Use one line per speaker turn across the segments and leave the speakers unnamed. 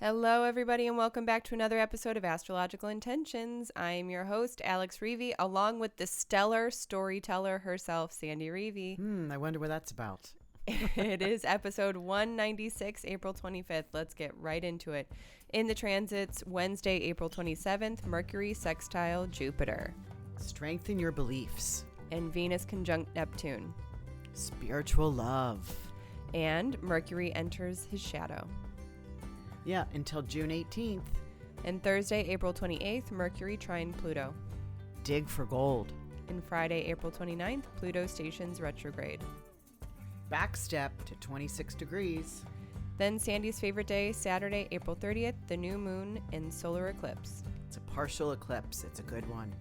Hello, everybody, and welcome back to another episode of Astrological Intentions. I'm your host, Alex Reevy, along with the stellar storyteller herself, Sandy Reevy.
I wonder what that's about.
It is episode 196, April 25th. Let's get right into it. In the transits, Wednesday, April 27th, Mercury sextile Jupiter.
Strengthen your beliefs.
And Venus conjunct Neptune.
Spiritual love.
And Mercury enters his shadow.
Yeah, until June 18th.
And Thursday, April 28th, Mercury trine Pluto.
Dig for gold.
And Friday, April 29th, Pluto stations retrograde.
Backstep to 26 degrees.
Then Sandy's favorite day, Saturday, April 30th, the new moon and solar eclipse.
It's a partial eclipse. It's a good one.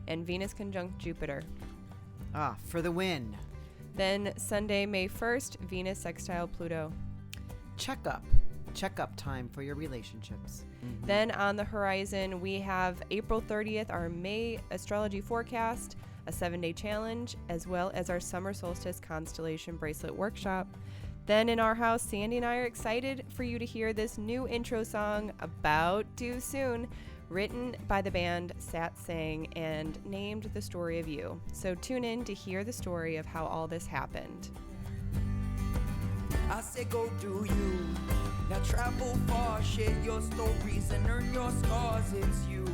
And Venus conjunct Jupiter.
For the win.
Then Sunday, May 1st, Venus sextile Pluto.
Checkup time for your relationships.
Then on the horizon, we have April 30th, our May astrology forecast, a 7-day challenge, as well as our summer solstice constellation bracelet workshop. Then in our house, Sandy and I are excited for you to hear this new intro song, About Due Soon, written by the band Satsang and named The Story of You. So tune in to hear the story of how all this happened.
I say go do you. Now travel far, share your stories and earn your scars. It's you.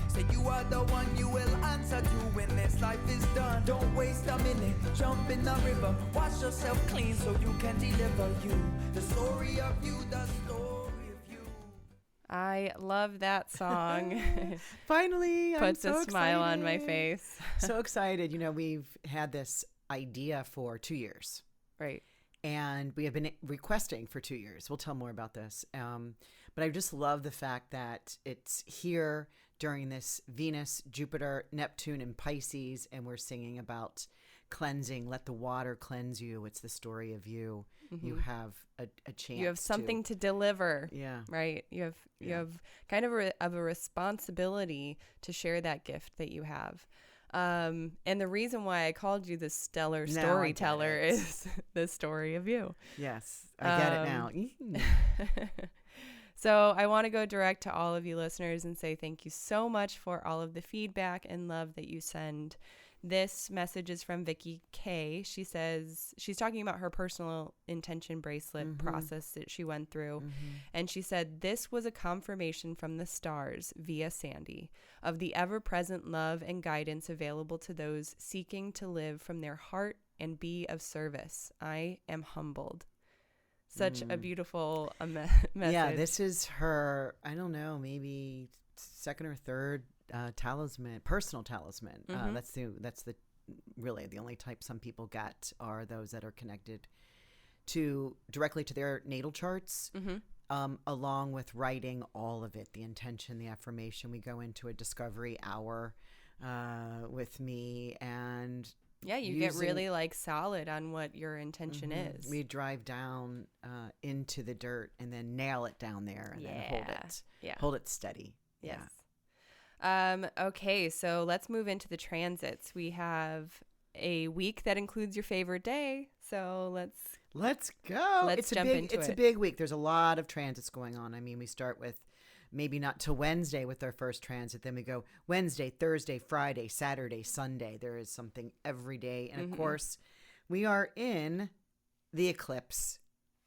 Say you are the one you will answer to when this life is done. Don't waste a minute, jump in the river. Wash yourself clean so you can deliver you. The story of you, the story of you.
I love that song.
Finally,
Puts
I'm so
a smile
excited.
on my face.
So excited. You know, we've had this idea for 2 years.
Right.
And we have been requesting for 2 years. We'll tell more about this. But I just love the fact that it's here during this Venus, Jupiter, Neptune, and Pisces. And we're singing about cleansing. Let the water cleanse you. It's the story of you. Mm-hmm. You have a chance.
You have something to deliver.
Yeah.
Right. You have kind of a responsibility to share that gift that you have. And the reason why I called you the stellar storyteller is the story of you.
Yes, I get it now.
So I want to go direct to all of you listeners and say thank you so much for all of the feedback and love that you send. This message is from Vicky K. She says she's talking about her personal intention bracelet process that she went through. And she said, this was a confirmation from the stars via Sandy of the ever-present love and guidance available to those seeking to live from their heart and be of service. I am humbled. Such a beautiful message.
Yeah, this is her, I don't know, maybe second or third talisman, personal talisman. That's the really the only type some people get are those that are connected to directly to their natal charts, along with writing all of it, the intention, the affirmation. We go into a discovery hour with me, and
you get really like solid on what your intention is.
We drive down into the dirt and then nail it down there and then hold it steady.
Yes. Okay, so let's move into the transits. We have a week that includes your favorite day. So
let's go.
Let's jump into it.
It's a big week. There's a lot of transits going on. I mean, we start with maybe not till Wednesday with our first transit. Then we go Wednesday, Thursday, Friday, Saturday, Sunday. There is something every day. And of course, we are in the eclipse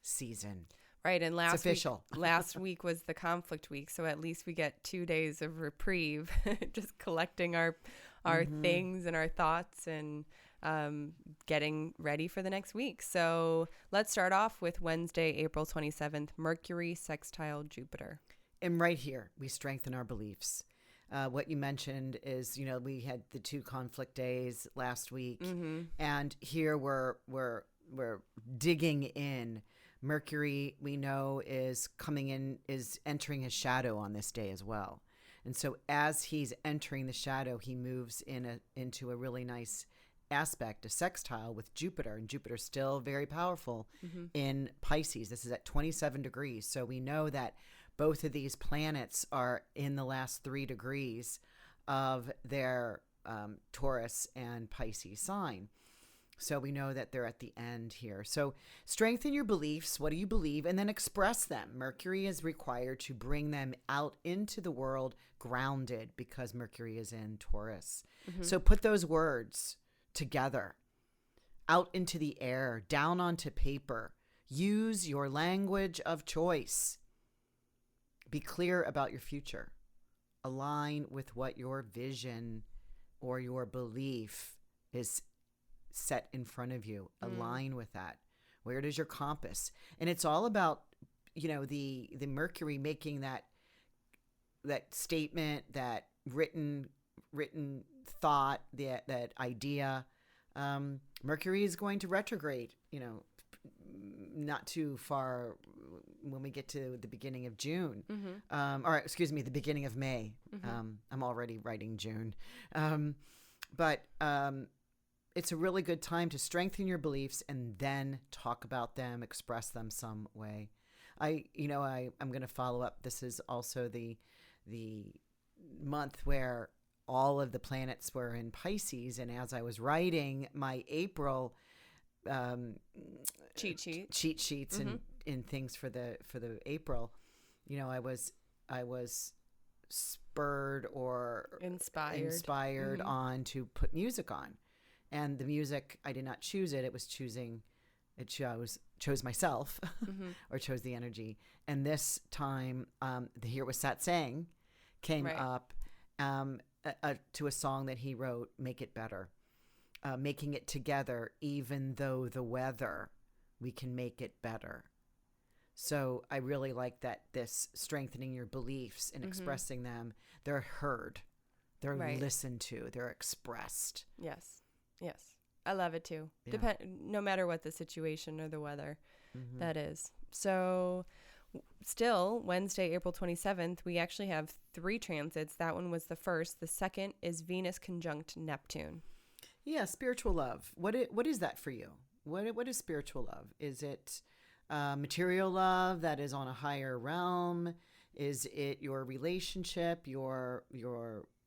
season.
Right, and
it's official.
Last week was the conflict week, so at least we get 2 days of reprieve, just collecting our things and our thoughts and getting ready for the next week. So let's start off with Wednesday, April 27th, Mercury sextile Jupiter.
And right here, we strengthen our beliefs. What you mentioned is, we had the 2 conflict days last week, and here we're digging in. Mercury, we know, is entering his shadow on this day as well. And so as he's entering the shadow, he moves into a really nice aspect, a sextile with Jupiter. And Jupiter's still very powerful in Pisces. This is at 27 degrees. So we know that both of these planets are in the last 3 degrees of their Taurus and Pisces sign. So we know that they're at the end here. So strengthen your beliefs. What do you believe? And then express them. Mercury is required to bring them out into the world grounded because Mercury is in Taurus. So put those words together, out into the air, down onto paper. Use your language of choice. Be clear about your future. Align with what your vision or your belief is set in front of you. Align with that. Where does your compass? And it's all about, the Mercury making that statement, that written thought, that idea. Mercury is going to retrograde, not too far when we get to the beginning of June, the beginning of May. I'm already writing June. But it's a really good time to strengthen your beliefs and then talk about them, express them some way. I'm going to follow up. This is also the month where all of the planets were in Pisces. And as I was writing my April cheat sheets and things for the April, I was spurred or inspired on to put music on. And the music, I did not choose it. It chose myself or chose the energy. And this time, here was Satsang came up to a song that he wrote, Make It Better. Making it together, even though the weather, we can make it better. So I really like that this strengthening your beliefs and expressing them, they're heard, they're listened to, they're expressed.
Yes. I love it too. Yeah. No matter what the situation or the weather that is. So still Wednesday, April 27th, we actually have 3 transits. That one was the first. The second is Venus conjunct Neptune.
Yeah, spiritual love. What is that for you? What is spiritual love? Is it material love that is on a higher realm? Is it your relationship, your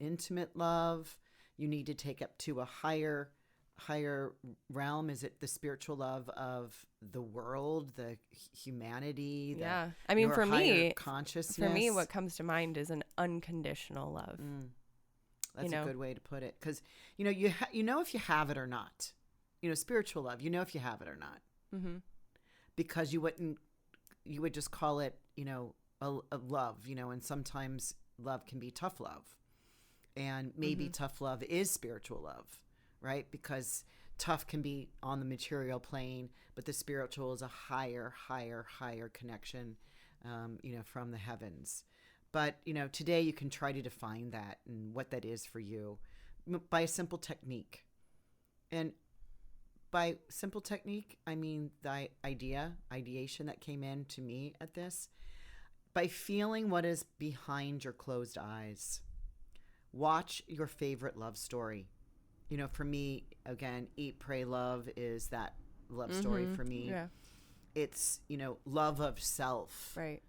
intimate love? You need to take up to a higher realm. Is it the spiritual love of the world, the humanity?
I mean, for me,
consciousness.
For me, what comes to mind is an unconditional love.
That's a good way to put it, because you know if you have it or not. Spiritual love. If you have it or not, because you would just call it a love. And sometimes love can be tough love, and maybe tough love is spiritual love, right? Because tough can be on the material plane, but the spiritual is a higher connection, from the heavens. But, today you can try to define that and what that is for you by a simple technique. And by simple technique, I mean the ideation that came in to me at this, by feeling what is behind your closed eyes. Watch your favorite love story. For me, again, Eat, Pray, Love is that love story for me. Yeah. It's, love of self.
Right.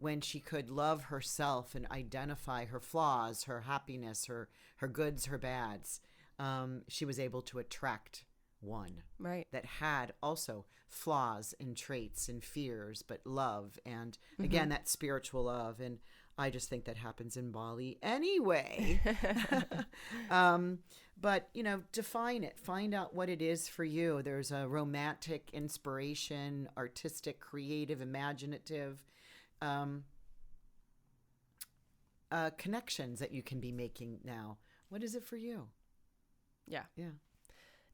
When she could love herself and identify her flaws, her happiness, her goods, her bads, she was able to attract one that had also flaws and traits and fears, but love. And again, that spiritual love. And I just think that happens in Bali anyway. But, define it. Find out what it is for you. There's a romantic inspiration, artistic, creative, imaginative connections that you can be making now. What is it for you?
Yeah.
Yeah.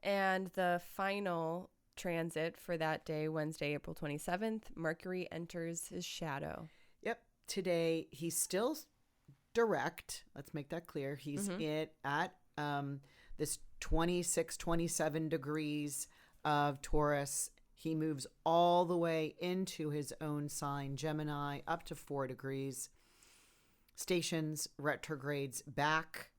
And the final transit for that day, Wednesday, April 27th, Mercury enters his shadow.
Yep. Today, he's still direct. Let's make that clear. He's at this 26, 27 degrees of Taurus. He moves all the way into his own sign, Gemini, up to 4 degrees. Stations, retrogrades back,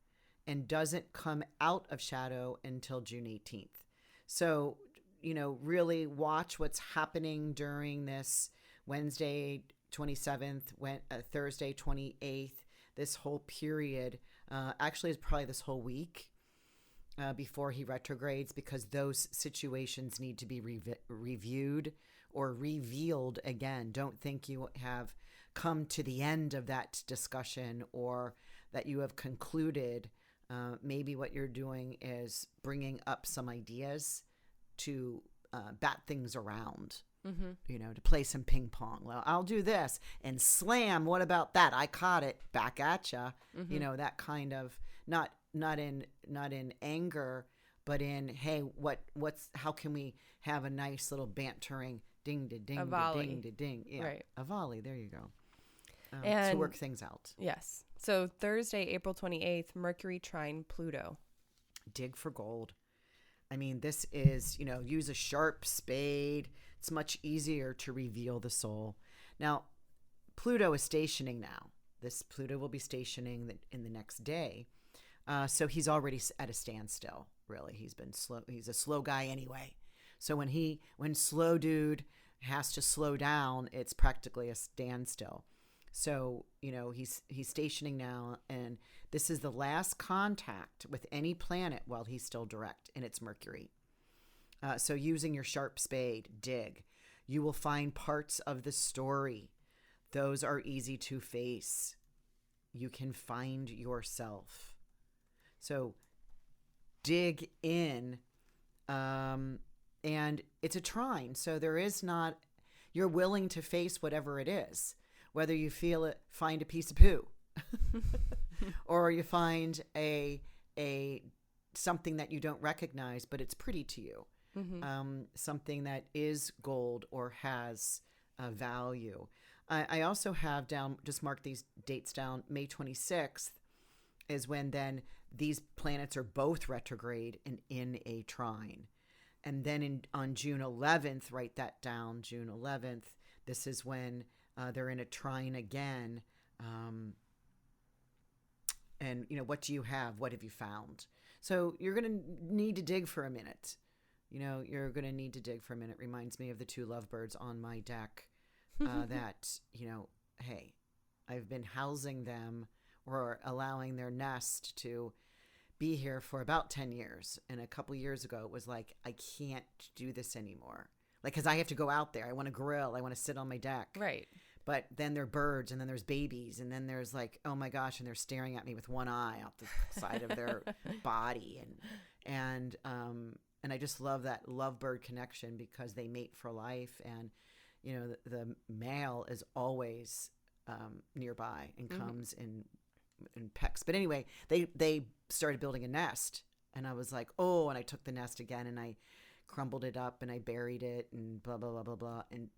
and doesn't come out of shadow until June 18th. So, really watch what's happening during this Wednesday 27th, Thursday 28th, this whole period. Actually, it's probably this whole week. before he retrogrades, because those situations need to be reviewed or revealed again. Don't think you have come to the end of that discussion or that you have concluded. Maybe what you're doing is bringing up some ideas to bat things around, to play some ping pong. Well, I'll do this and slam. What about that? I caught it back at you. That kind of not in anger, but in, hey, how can we have a nice little bantering ding to ding to ding to ding. Yeah, right. A volley. There you go. To work things out.
Yes. So Thursday, April 28th, Mercury trine Pluto.
Dig for gold. I mean, this is, use a sharp spade. It's much easier to reveal the soul. Now, Pluto is stationing now. This Pluto will be stationing in the next day. So he's already at a standstill, really. He's been slow. He's a slow guy anyway. So when slow dude has to slow down, it's practically a standstill. So, he's stationing now, and this is the last contact with any planet while he's still direct, and it's Mercury. So using your sharp spade, dig. You will find parts of the story. Those are easy to face. You can find yourself. So dig in, and it's a trine. So you're willing to face whatever it is. Whether you feel it, find a piece of poo, or you find a something that you don't recognize, but it's pretty to you, something that is gold or has value. I also have down, just mark these dates down. May 26th is when then these planets are both retrograde and in a trine, and then on June 11th, write that down. June 11th. This is when they're in a trine again. And, what do you have? What have you found? So you're going to need to dig for a minute. You're going to need to dig for a minute. Reminds me of the two lovebirds on my deck that, hey, I've been housing them or allowing their nest to be here for about 10 years. And a couple years ago, it was like, I can't do this anymore. Because I have to go out there. I want to grill. I want to sit on my deck.
Right.
But then there are birds, and then there's babies, and then there's like, oh my gosh, and they're staring at me with one eye out the side of their body, and I just love that lovebird connection because they mate for life, and the male is always nearby and comes and pecks. But anyway, they started building a nest, and I was like, oh, and I took the nest again, and I crumbled it up, and I buried it, and blah blah blah blah blah, and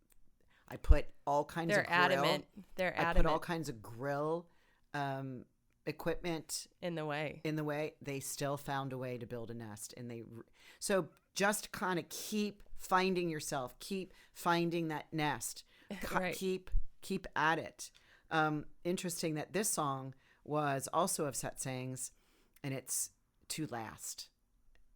I put all kinds of grill.
They're adamant.
I put all kinds of grill equipment
in the way.
They still found a way to build a nest, and so just kind of keep finding yourself, keep finding that nest,
right.
keep at it. Interesting that this song was also of Satsang's, and it's To Last.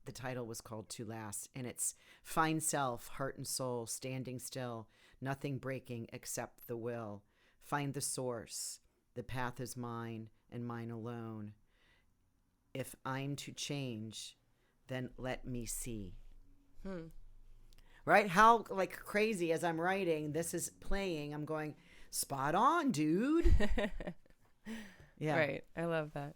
The title was called To Last, and it's find self, heart and soul, standing still, nothing breaking except the will. Find the source. The path is mine and mine alone. If I'm to change, then let me see. Right? How crazy as I'm writing, this is playing. I'm going, spot on, dude. Yeah.
Right. I love that.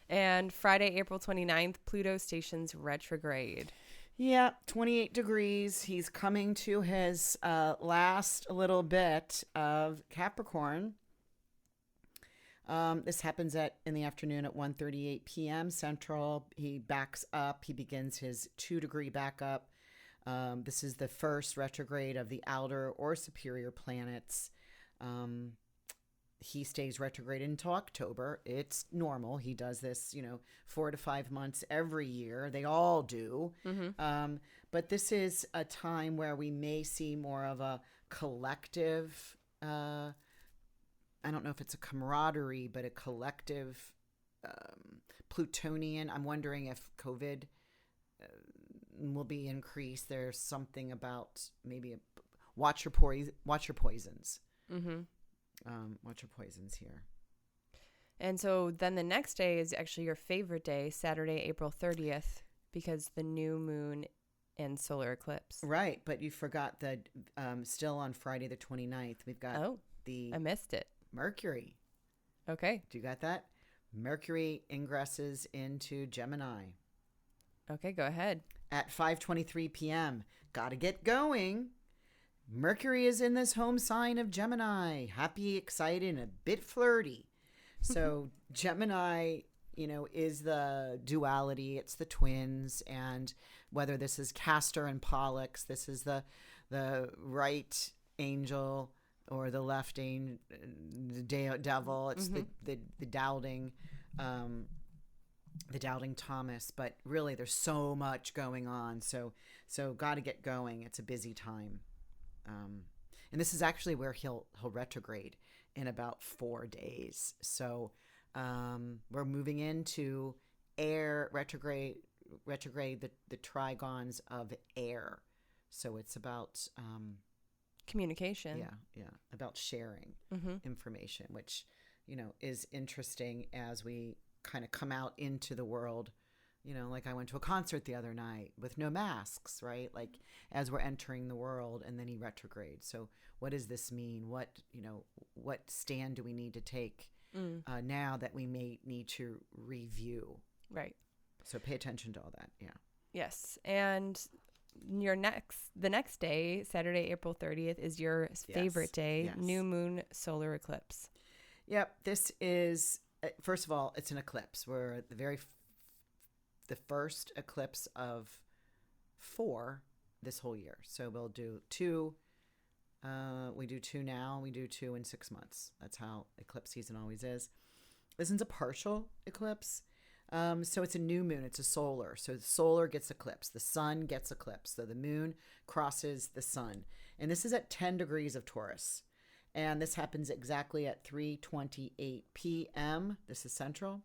And Friday, April 29th, Pluto stations retrograde.
Yeah, 28 degrees. He's coming to his last little bit of Capricorn. This happens in the afternoon at 1:38 p.m. Central. He backs up. He begins his 2-degree backup. This is the first retrograde of the outer or superior planets. He stays retrograde until October. It's normal. He does this, 4 to 5 months every year. They all do. But this is a time where we may see more of a collective, I don't know if it's a camaraderie, but a collective Plutonian. I'm wondering if COVID will be increased. There's something about maybe watch your poisons. Watch your poisons here.
And so then the next day is actually your favorite day, Saturday, April 30th. because the new moon and solar eclipse.
Right, but you forgot that still on Friday the 29th, we've got
I missed it.
Mercury.
Okay.
Do you got that? Mercury ingresses into Gemini.
Okay, go ahead.
At 5:23 p.m. Gotta get going. Mercury is in this home sign of Gemini. Happy, excited, and a bit flirty. So Gemini, is the duality. It's the twins. And whether this is Castor and Pollux, this is the right angel or the left angel, the devil. It's the doubting Thomas. But really, there's so much going on. So got to get going. It's a busy time. And this is actually where he'll retrograde in about 4 days. So we're moving into air retrograde, the trigons of air. So it's about
communication.
Yeah, about sharing information, which is interesting as we kind of come out into the world. Like I went to a concert the other night with no masks, right? Like as we're entering the world, and then he retrogrades. So what does this mean? What stand do we need to take now that we may need to review?
Right.
So pay attention to all that. Yeah.
Yes. And the next day, Saturday, April 30th, is your favorite day,
Yes.
new moon solar eclipse.
Yep. This is, first of all, it's an eclipse. We're at the first eclipse of 4 this whole year. So we'll do 2. We do 2 now. We do 2 in 6 months. That's how eclipse season always is. This is a partial eclipse. So it's a new moon. It's a solar. So the solar gets eclipsed. The sun gets eclipsed. So the moon crosses the sun. And this is at 10 degrees of Taurus. And this happens exactly at 3:28 p.m. This is central.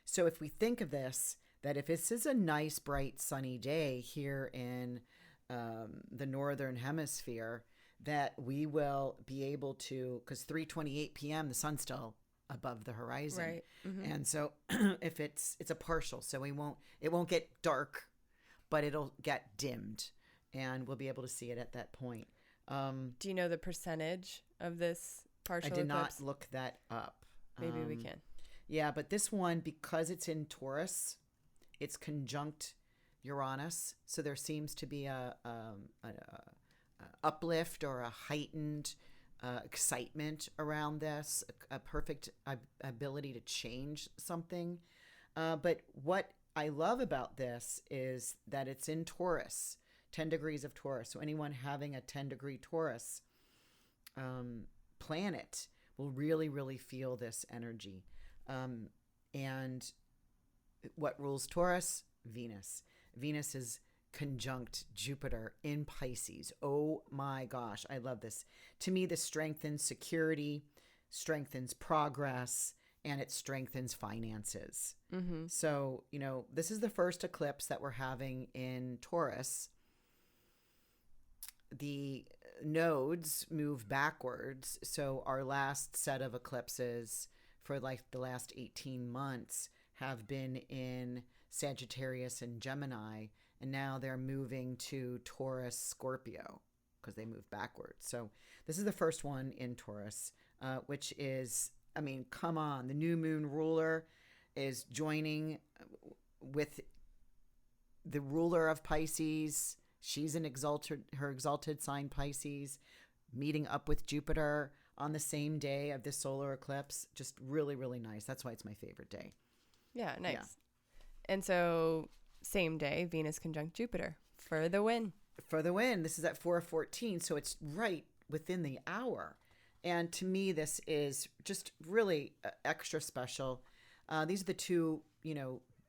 So if we think of this, that if this is a nice, bright, sunny day here in the northern hemisphere, that we will be able to, because 3:28 p.m. the sun's still above the horizon,
right?
And so if it's a partial, so it won't get dark, but it'll get dimmed, and we'll be able to see it at that point.
Do you know the percentage of this partial
I did
eclipse?
not look that up.
Maybe we can.
Yeah, but this one, because it's in Taurus, it's conjunct Uranus, so there seems to be a uplift or a heightened excitement around this, a perfect ability to change something. But what I love about this is that it's in Taurus, 10 degrees of Taurus. So anyone having a 10-degree Taurus planet will really, really feel this energy. And what rules Taurus? Venus. Venus is conjunct Jupiter in Pisces. Oh my gosh, I love this. To me, this strengthens security, strengthens progress, and it strengthens finances. So, this is the first eclipse that we're having in Taurus. The nodes move backwards. So our last set of eclipses for like the last 18 months have been in Sagittarius and Gemini, and now they're moving to Taurus, Scorpio, because they move backwards. So this is the first one in Taurus, which is, come on, the new moon ruler is joining with the ruler of Pisces. She's her exalted sign Pisces, meeting up with Jupiter on the same day of this solar eclipse. Just really, really nice. That's why it's my favorite day.
Yeah, nice.
Yeah.
And so same day, Venus conjunct Jupiter for the win.
For the win. This is at 4:14, so it's right within the hour. And to me, this is just really extra special. These are the two,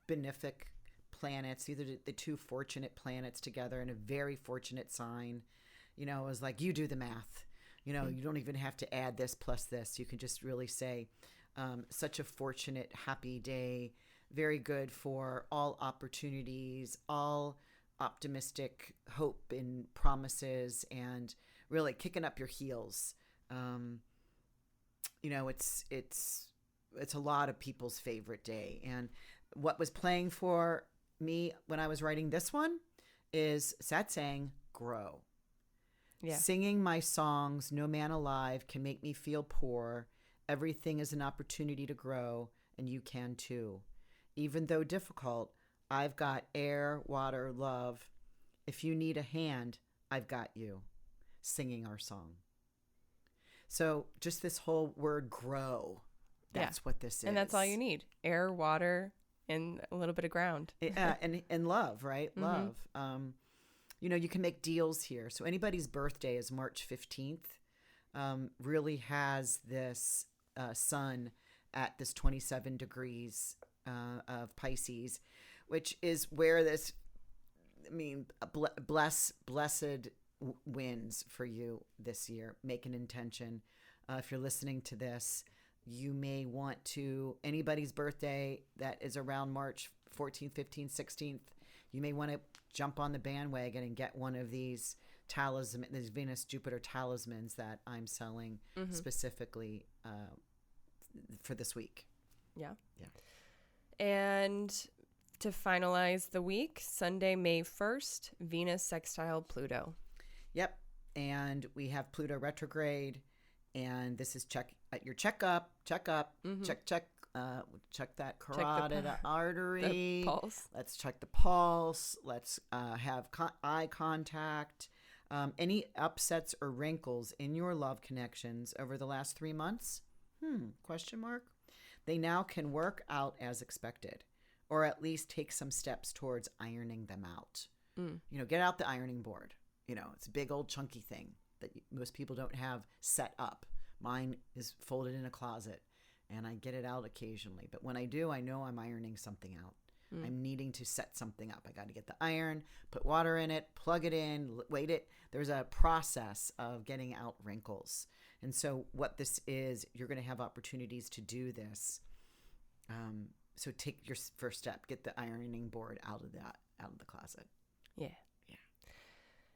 benefic planets. These are the two fortunate planets together in a very fortunate sign. It was like, you do the math. You don't even have to add this plus this. You can just really say, such a fortunate, happy day. Very good for all opportunities, all optimistic hope and promises, and really kicking up your heels. It's a lot of people's favorite day. And what was playing for me when I was writing this one is Satsang, grow.
Yeah.
Singing my songs, no man alive can make me feel poor. Everything is an opportunity to grow, and you can too. Even though difficult, I've got air, water, love. If you need a hand, I've got you. Singing our song. So just this whole word grow, that's what this is.
And that's all you need. Air, water, and a little bit of ground.
and love, right? Love. You can make deals here. So anybody's birthday is March 15th, really has this sun at this 27 degrees of Pisces, which is where this, blessed wins for you this year. Make an intention. If you're listening to this, you may want to, anybody's birthday that is around March 14th, 15th, 16th, you may want to jump on the bandwagon and get one of these these Venus Jupiter talismans that I'm selling specifically for this week.
Yeah. And to finalize the week, Sunday, May 1st, Venus sextile Pluto.
Yep. And we have Pluto retrograde. And this is check that carotid artery.
The pulse.
Let's check the pulse. Let's have eye contact. Any upsets or wrinkles in your love connections over the last 3 months? Question mark. They now can work out as expected, or at least take some steps towards ironing them out. Get out the ironing board. It's a big old chunky thing that most people don't have set up. Mine is folded in a closet, and I get it out occasionally. But when I do, I know I'm ironing something out. I'm needing to set something up. I got to get the iron, put water in it, plug it in, wait it. There's a process of getting out wrinkles. And so what this is, you're going to have opportunities to do this. So take your first step. Get the ironing board out of the closet.
Yeah.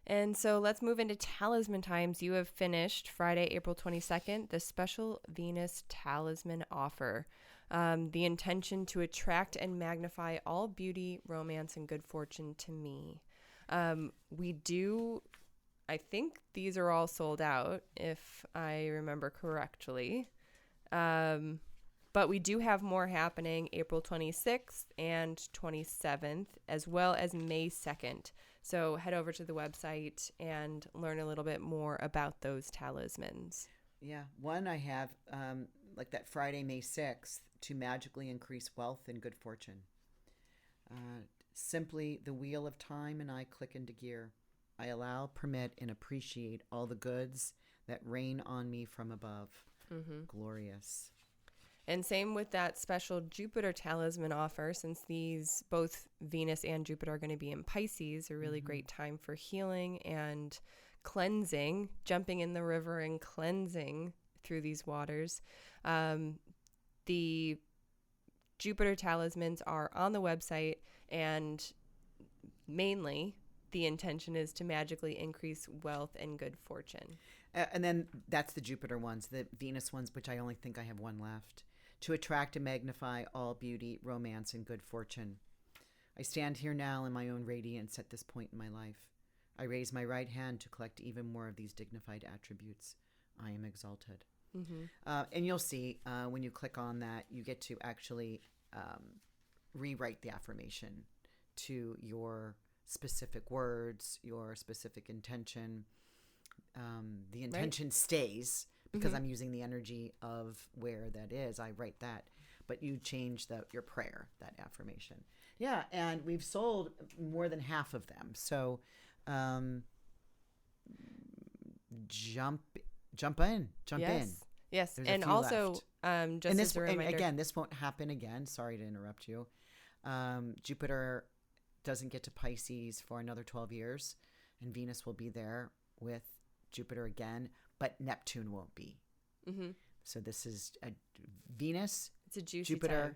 And so let's move into talisman times. You have finished Friday, April 22nd, the special Venus Talisman Offer. The intention to attract and magnify all beauty, romance, and good fortune to me. I think these are all sold out, if I remember correctly. But we do have more happening April 26th and 27th, as well as May 2nd. So head over to the website and learn a little bit more about those talismans.
Yeah. One I have, like that Friday, May 6th, to magically increase wealth and good fortune. Simply the wheel of time and I click into gear. I allow, permit, and appreciate all the goods that rain on me from above. Glorious.
And same with that special Jupiter talisman offer, since these both Venus and Jupiter are going to be in Pisces, a really great time for healing and cleansing, jumping in the river and cleansing through these waters. The Jupiter talismans are on the website, and mainly the intention is to magically increase wealth and good fortune.
And then that's the Jupiter ones. The Venus ones, which I only think I have one left. To attract and magnify all beauty, romance, and good fortune. I stand here now in my own radiance at this point in my life. I raise my right hand to collect even more of these dignified attributes. I am exalted. And you'll see when you click on that, you get to actually rewrite the affirmation to your specific words, your specific intention. The intention stays because I'm using the energy of where that is. I write that, but you change your prayer, that affirmation. Yeah, and we've sold more than half of them. So jump in.
Yes,
There's
and also just as a reminder.
And again, this won't happen again. Sorry to interrupt you. Jupiter doesn't get to Pisces for another 12 years, and Venus will be there with Jupiter again, but Neptune won't be. So this is a Venus,
it's a juicy
Jupiter,
time.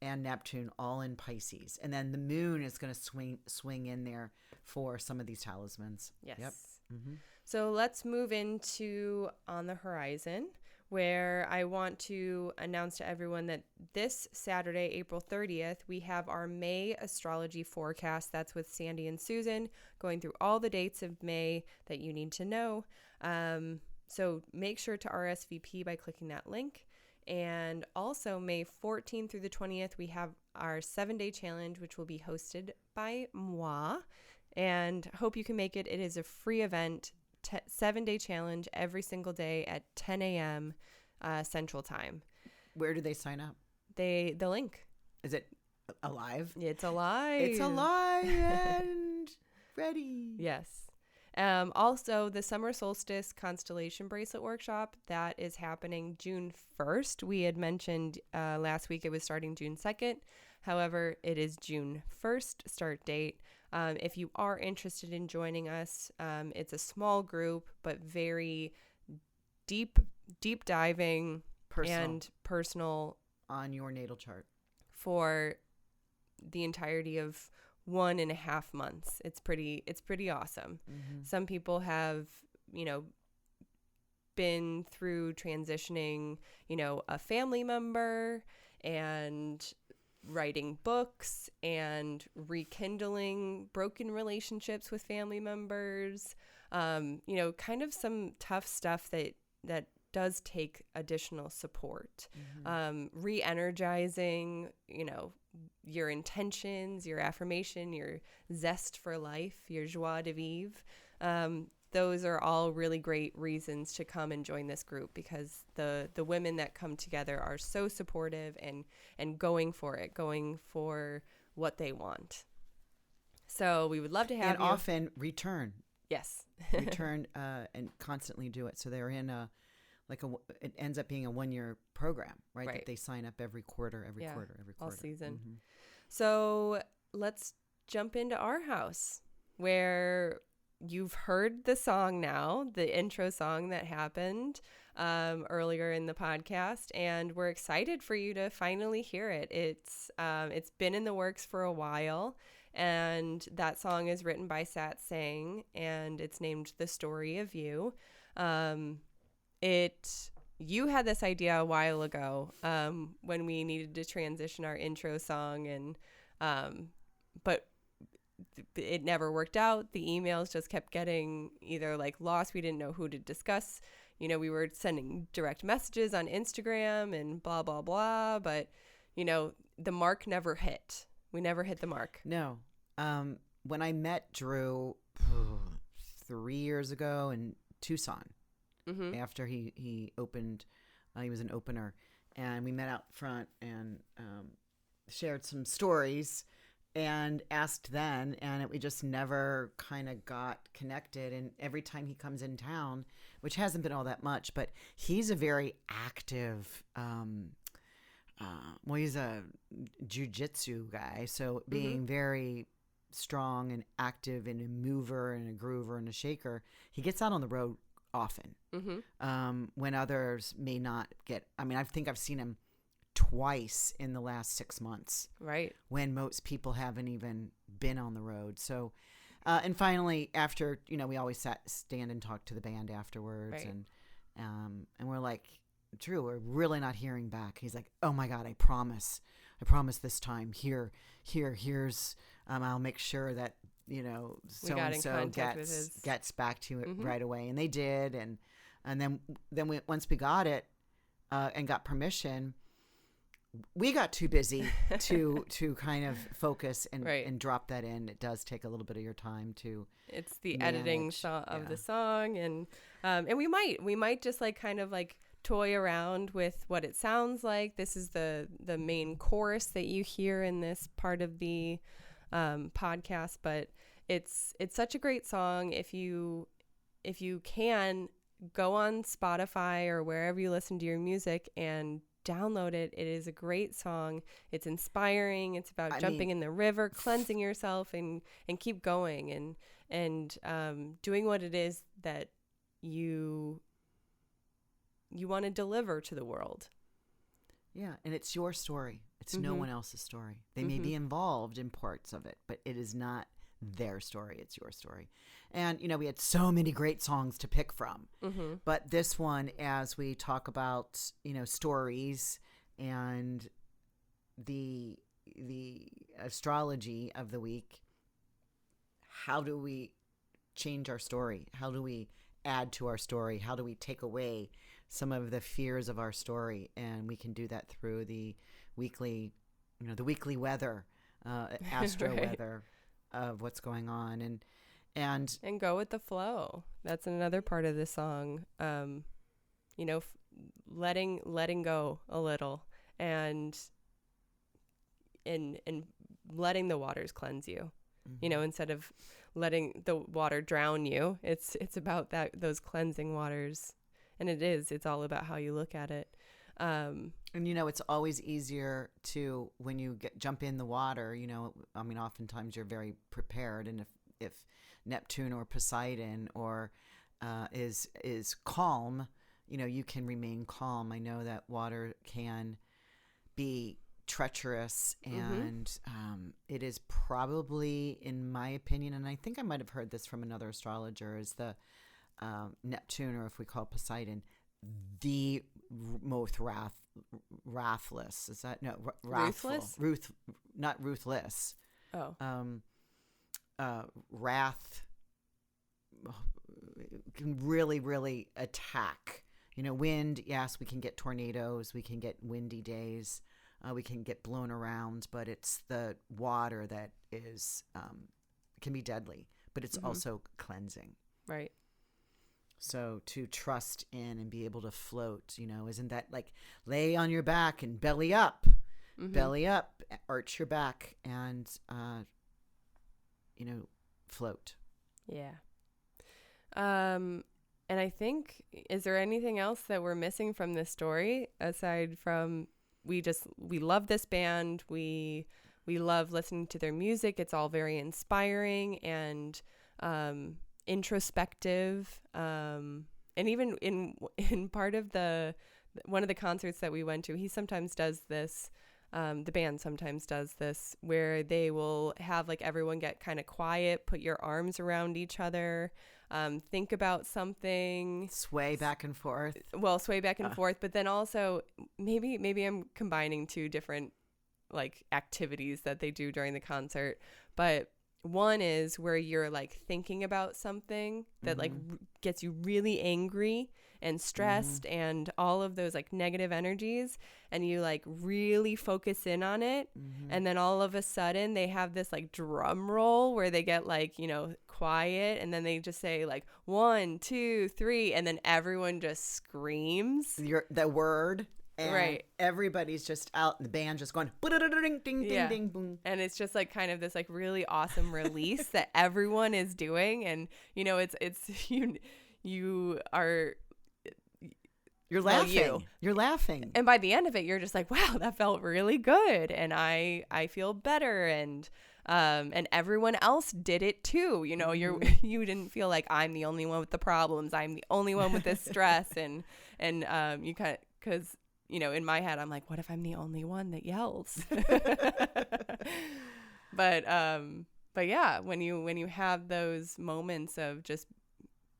And Neptune all in Pisces, and then the Moon is going to swing in there for some of these talismans.
Yes.
Yep.
So let's move into on the horizon. where I want to announce to everyone that this Saturday, April 30th, we have our May astrology forecast. That's with Sandy and Susan, going through all the dates of May that you need to know. So make sure to RSVP by clicking that link. And also May 14th through the 20th, we have our 7-day challenge, which will be hosted by moi. And hope you can make it. It is a free event, 7-day challenge every single day at 10 a.m. Central Time.
Where do they sign up?
The link.
Is it alive?
It's alive.
It's alive and ready.
Yes. Also, the Summer Solstice Constellation Bracelet Workshop, that is happening June 1st. We had mentioned last week it was starting June 2nd. However, it is June 1st start date. If you are interested in joining us, it's a small group, but very deep diving and personal
on your natal chart
for the entirety of 1.5 months. It's pretty awesome. Mm-hmm. Some people have, been through transitioning, a family member and writing books and rekindling broken relationships with family members, kind of some tough stuff that does take additional support. Mm-hmm. Re-energizing, your intentions, your affirmation, your zest for life, your joie de vivre. Those are all really great reasons to come and join this group, because the women that come together are so supportive and going for what they want. So we would love to have
and
you.
Often return.
Yes.
Return and constantly do it. So they're in it ends up being a 1-year program, right? That they sign up every quarter.
All season. Mm-hmm. So let's jump into our house, where you've heard the song now, the intro song that happened earlier in the podcast, and we're excited for you to finally hear it. It's been in the works for a while, and that song is written by Satsang, and it's named The Story of You. You had this idea a while ago when we needed to transition our intro song, and but it never worked out. The emails just kept getting either lost. We didn't know who to discuss. We were sending direct messages on Instagram and blah, blah, blah. But, the mark never hit. We never hit the mark.
No. When I met Drew 3 years ago in Tucson, mm-hmm. after he opened, he was an opener, and we met out front and shared some stories and asked then, and we just never kind of got connected. And every time he comes in town, which hasn't been all that much, but he's a very active, he's a jiu-jitsu guy. So being mm-hmm. very strong and active and a mover and a groover and a shaker, he gets out on the road often, mm-hmm. When others may not get. I mean, I think I've seen him twice in the last 6 months,
right, when
most people haven't even been on the road. So and finally, after we always stand and talk to the band afterwards, right. And we're like, Drew, we're really not hearing back. He's like, oh my God, I promise this time here's I'll make sure that so and so gets back to it mm-hmm. right away. And they did, and then once we got it and got permission, we got too busy to kind of focus and
right.
and drop that in. It does take a little bit of your time to.
It's the editing of the song, and we might just kind of toy around with what it sounds like. This is the main chorus that you hear in this part of the podcast, but it's such a great song. If you can, go on Spotify or wherever you listen to your music and download it. It is a great song. It's inspiring. It's about jumping in the river, cleansing yourself, and keep going and doing what it is that you want to deliver to the world.
Yeah, and it's your story. It's
mm-hmm.
no one else's story. They
mm-hmm.
may be involved in parts of it, but it is not their story. It's your story. And, we had so many great songs to pick from.
Mm-hmm.
But this one, as we talk about, stories and the astrology of the week, how do we change our story? How do we add to our story? How do we take away some of the fears of our story? And we can do that through the weekly, the weekly weather, astro
Right.
weather of what's going on, and
go with the flow. That's another part of the song. Letting go a little and letting the waters cleanse you.
mm-hmm.
Instead of letting the water drown you, it's about those cleansing waters. And it's all about how you look at it.
And it's always easier to, when you jump in the water, oftentimes you're very prepared, and if Neptune or Poseidon or is calm, you can remain calm. I know that water can be treacherous, and it is probably, in my opinion, and I think I might have heard this from another astrologer, is the Neptune, or if we call Poseidon, the most wrathless. Is that wrathful?
Ruthless?
Not ruthless.
Oh.
Wrath can really, really attack. Wind, yes, we can get tornadoes, we can get windy days, we can get blown around, but it's the water that is can be deadly, but it's also cleansing.
Right.
So to trust in and be able to float, isn't that like lay on your back and belly up, arch your back and, float.
Yeah. And I think, is there anything else that we're missing from this story aside from we love this band. We love listening to their music. It's all very inspiring and, introspective, and even in part of one of the concerts that we went to, he sometimes does this, the band sometimes does this, where they will have like everyone get kind of quiet, put your arms around each other, think about something,
sway back and forth,
but then also maybe I'm combining two different like activities that they do during the concert, but one is where you're like thinking about something that like gets you really angry and stressed and all of those like negative energies, and you like really focus in on it, and then all of a sudden they have this like drum roll where they get like quiet, and then they just say like 1, 2, 3, and then everyone just screams
the word. And
right.
Everybody's just out, the band just going ding ding ding ding boom.
And it's just like kind of this like really awesome release that everyone is doing, and
you're laughing. You're laughing.
And by the end of it, you're just like, wow, that felt really good, and I feel better, and everyone else did it too. You didn't feel like I'm the only one with the problems. I'm the only one with this stress, and you kind of, because in my head, I'm like, what if I'm the only one that yells? But yeah, when you have those moments of just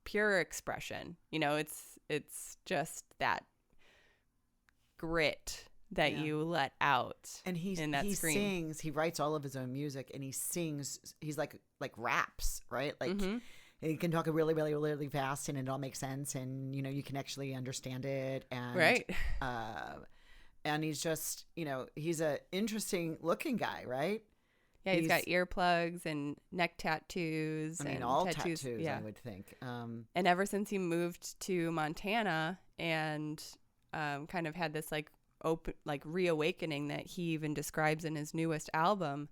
pure expression, it's just that grit that you let out.
And he sings, he writes all of his own music, and he sings, he's like raps, right? Like he can talk really, really, really fast, and it all makes sense, and you can actually understand it, and
right.
And he's just he's a interesting looking guy, right?
Yeah, he's got earplugs and neck tattoos.
All tattoos, yeah. I would think.
And ever since he moved to Montana and kind of had this like open, like reawakening that he even describes in his newest album,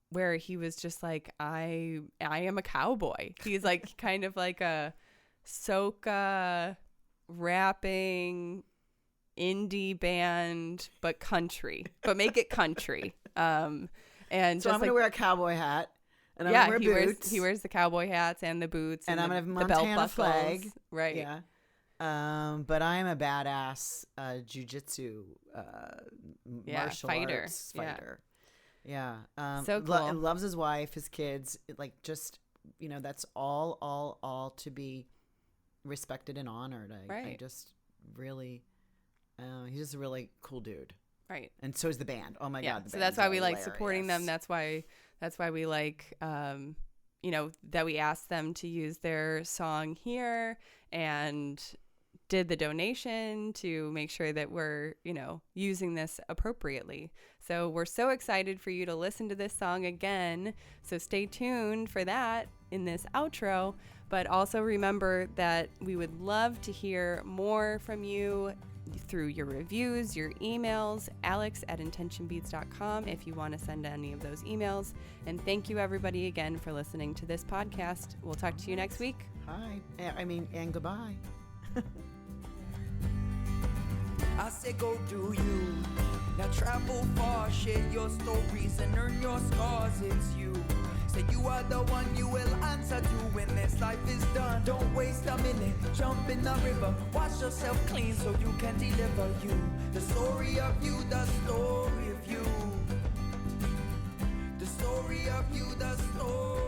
where he was just like, I am a cowboy. He's like kind of like a soca rapping indie band, but country, but make it country. And
so I'm gonna wear a cowboy hat, and I'm gonna wear boots.
He wears the cowboy hats and the boots,
and I'm gonna have
the belt
Montana
buckles,
flag,
right?
Yeah. But I'm a badass jiu-jitsu martial
fighter.
arts fighter. Yeah.
So cool.
Loves his wife, his kids. Like, just, you know, that's all to be respected and honored. I just really, he's just a really cool dude.
Right.
And so is the band. Oh my God. The
so that's why we
hilarious.
like supporting them. That's why we like, you know, that we asked them to use their song here and did the donation to make sure that we're, you know, using this appropriately. So we're so excited for you to listen to this song again. So stay tuned for that in this outro. But also remember that we would love to hear more from you through your reviews, your emails, alex@intentionbeats.com if you want to send any of those emails. And thank you everybody again for listening to this podcast. We'll talk to you next week.
Hi. And goodbye.
I say go do you. Now travel far, share your stories and earn your scars. It's you. Say you are the one you will answer to when this life is done. Don't waste a minute, jump in the river. Wash yourself clean so you can deliver you. The story of you, the story of you. The story of you, the story.